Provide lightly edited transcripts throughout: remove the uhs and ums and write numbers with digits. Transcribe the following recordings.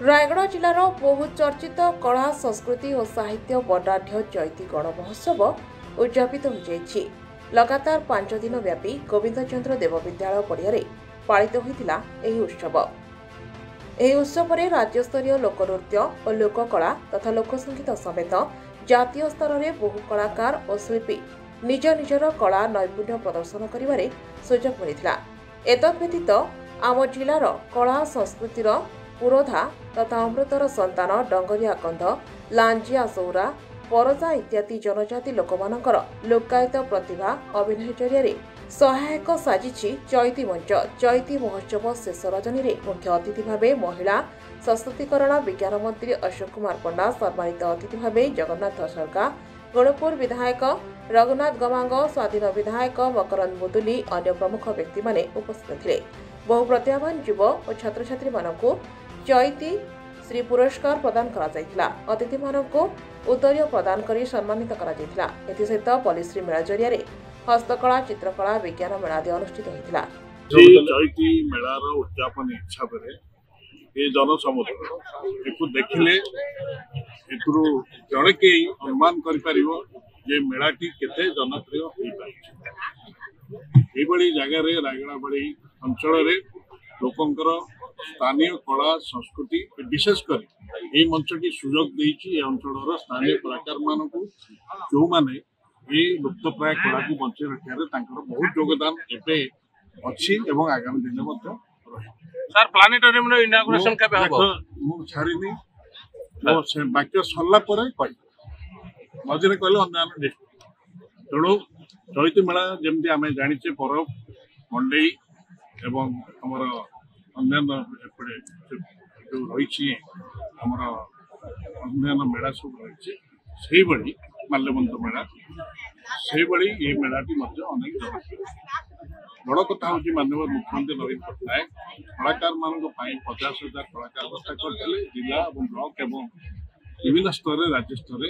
रायगढ़ जिलार बहु चर्चित कला संस्कृति और साहित्य वर्णाढ़ चैती गण महोत्सव उद्यापित हो लगातार 5 दिन व्यापी गोविंदचंद्र देव विद्यालय पड़ियारे पालित होता उत्सव। ଏହି ଉତ୍ସବରେ ରାଜ୍ୟସ୍ତରୀୟ ଲୋକନୃତ୍ୟ ଓ ଲୋକକଳା ତଥା ଲୋକସଙ୍ଗୀତ ସମେତ ଜାତୀୟ ସ୍ତରରେ ବହୁ କଳାକାର ଓ ଶିଳ୍ପୀ ନିଜ ନିଜର କଳା ନୈପୁଣ୍ୟ ପ୍ରଦର୍ଶନ କରିବାରେ ସୁଯୋଗ ମିଳିଥିଲା। ଏତଦ୍‌ବ୍ୟତୀତ ଆମ ଜିଲ୍ଲାର କଳା ସଂସ୍କୃତିର ପୁରୋଧା ତଥା ଅମୃତର ସନ୍ତାନ ଡଙ୍ଗରିଆ କନ୍ଧ, ଲାଞ୍ଜିଆ ସୌରା, ପରଜା ଇତ୍ୟାଦି ଜନଜାତି ଲୋକମାନଙ୍କର ଲୋକାୟତ ପ୍ରତିଭା ଅଭିନୟ ଜରିଆରେ ସହାୟକ ସାଜିଛି ଚୈତି ମଞ୍ଚ। ଚୈତି ମହୋତ୍ସବ ଶେଷ ରଜନୀରେ ମୁଖ୍ୟ ଅତିଥି ଭାବେ ମହିଳା ସଶକ୍ତିକରଣ ବିଜ୍ଞାନ ମନ୍ତ୍ରୀ ଅଶୋକ କୁମାର ପଣ୍ଡା, ସମ୍ମାନିତ ଅତିଥି ଭାବେ ଜଗନ୍ନାଥ ସରକାର, ଗୁଣପୁର ବିଧାୟକ ରଘୁନାଥ ଗମାଙ୍ଗ, ସ୍ୱାଧୀନ ବିଧାୟକ ମକରନ୍ଦ ମୁଦୁଲି, ଅନ୍ୟ ପ୍ରମୁଖ ବ୍ୟକ୍ତିମାନେ ଉପସ୍ଥିତ ଥିଲେ। ବହୁ ପ୍ରତିଭାବାନ ଯୁବ ଓ ଛାତ୍ରଛାତ୍ରୀମାନଙ୍କୁ ଚୈତି ଶ୍ରୀ ପୁରସ୍କାର ପ୍ରଦାନ କରାଯାଇଥିଲା। ଅତିଥିମାନଙ୍କୁ ଉତ୍ତରୀୟ ପ୍ରଦାନ କରି ସମ୍ମାନିତ କରାଯାଇଥିଲା। ଏଥିସହିତ ପଲିଶ୍ରୀ ମେଳା ଜରିଆରେ हस्तकला, चित्रकला, विज्ञान मेला आदि अनुष्ठित होता। चैती मेलार उद्यापन इच्छा ये जनसमुद्र देखिले जड़े के अनुमान कर मेलाटी केते जनप्रिय जगार रायगड़ा भली अंचल लोकंर स्थानीय कला संस्कृति विशेषकर ये मंचटी सुजोग देती अंचल स्थानीय कलाकार मानक जो माने ये लुप्तप्राय कला को बचाई रखार बहुत योगदान अच्छी एवं आगामी दिन में सर प्लानेटोरियम इनागुरेशन केबे हबो मु छाड़ीनी बाक्य सरला मझे कहले अन्य तेणु चैती मेला जमी आम जाचे पर्व मंडई एवं आमर अन्य जो रही अन्य मेला सब रही माल्यबंत मेला से ये मेलाटी अनेक बड़ कथा हूँ माननीय मुख्यमंत्री नवीन पट्टनायक कलाकार मान 50,000 कलाकार व्यवस्था करते जिला और ब्लॉक एवं विभिन्न स्तर राज्य स्तर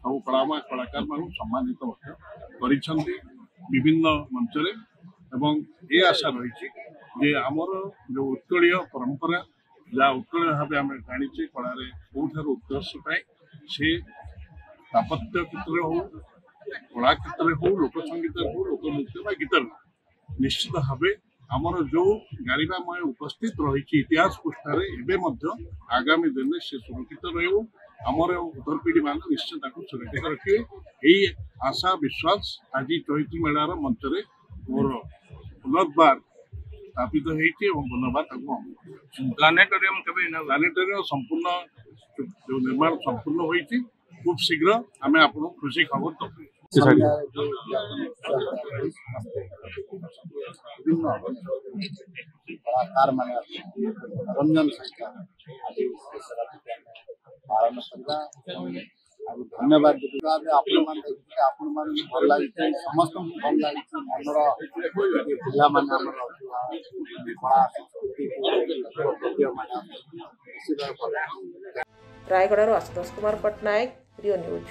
सब कलाकार मान सम्मानित विभिन्न मंचरे एवं ये आशा रही आमर जो उत्कलीय परंपरा जहाँ उत्कलीय भाव आम जाचे कलार कौठार उत्कर्ष पाए से स्थापत्य क्षेत्र हो, कला क्षेत्र हो, लोकसंगीत हो, लोकनृत्य गीत निश्चित भाव आमर जो गारिबामय उपस्थित रही इतिहास पृष्ठार आगामी दिन में से सुरक्षित रमर उत्तर पीढ़ी मान निश्चित सुरक्षित रखिए यही आशा विश्वास आज चैती मेलार मंचरे मोर पुनर्बार स्थापित प्लानेटोरियम संपूर्ण जो निर्माण संपूर्ण होती खूब शीघ्र आम आप खुशी खबर दबू। कलाकार माने रंजन पालन धन्यवाद भल लगे समस्त भल लगे मनर पिला रायगढ़ आशुतोष कुमार पट्टनायक, रियो न्यूज।